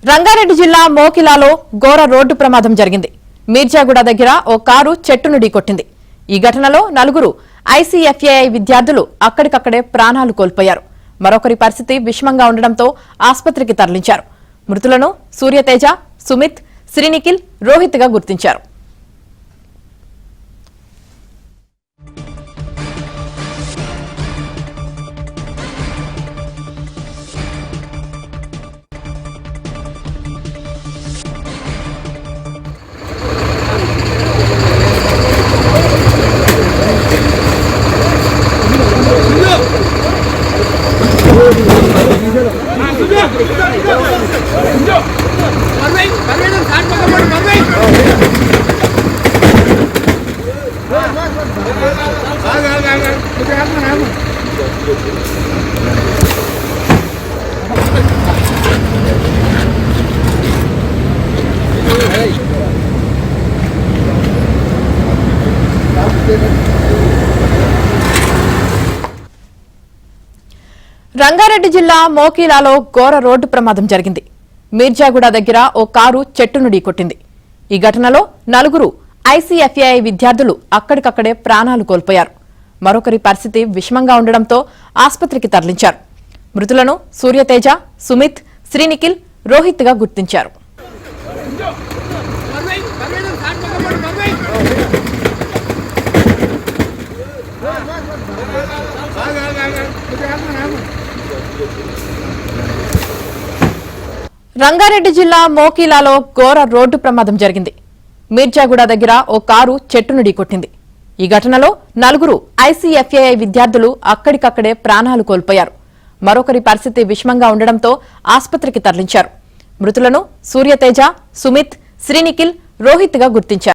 రంగారెడ్డి జిల్లా మోకిలాలో ఘోర రోడ్డు ప్రమాదం జరిగింది. మీర్జాగూడ దగ్గర ఓ కారు చెట్టును ఢీకొట్టింది. ఈ ఘటనలో నలుగురు ఐసీఎఫ్ఏఐ విద్యార్థులు అక్కడికక్కడే ప్రాణాలు కోల్పోయారు. మరొకరి పరిస్థితి విషమంగా ఉండడంతో ఆసుపత్రికి తరలించారు. మృతులను సూర్యతేజ, సుమిత్, శ్రీనిఖిల్, రోహిత్ గా గుర్తించారు. రంగారెడ్డి జిల్లా మోకిలాలో ఘోర రోడ్డు ప్రమాదం జరిగింది. మీర్జాగూడ దగ్గర ఓ కారు చెట్టును ఢీకొట్టింది. ఈ ఘటనలో నలుగురు ఐసీఎఫ్ఏఐ విద్యార్థులు అక్కడికక్కడే ప్రాణాలు కోల్పోయారు. మరొకరి పరిస్థితి విషమంగా ఉండడంతో ఆసుపత్రికి తరలించారు. మృతులను సూర్యతేజ, సుమిత్, శ్రీనిఖిల్, రోహిత్ గా గుర్తించారు. రంగారెడ్డి జిల్లా మోకిలాలో ఘోర రోడ్డు ప్రమాదం జరిగింది. మీర్జాగూడ దగ్గర ఓ కారు చెట్టును ఢీకొట్టింది. ఈ ఘటనలో నలుగురు ఐసీఎఫ్ఏఐ విద్యార్థులు అక్కడికక్కడే ప్రాణాలు కోల్పోయారు. మరొకరి పరిస్థితి విషమంగా ఉండడంతో ఆసుపత్రికి తరలించారు. మృతులను సూర్యతేజ, సుమిత్, శ్రీనిఖిల్, రోహిత్ గా గుర్తించారు.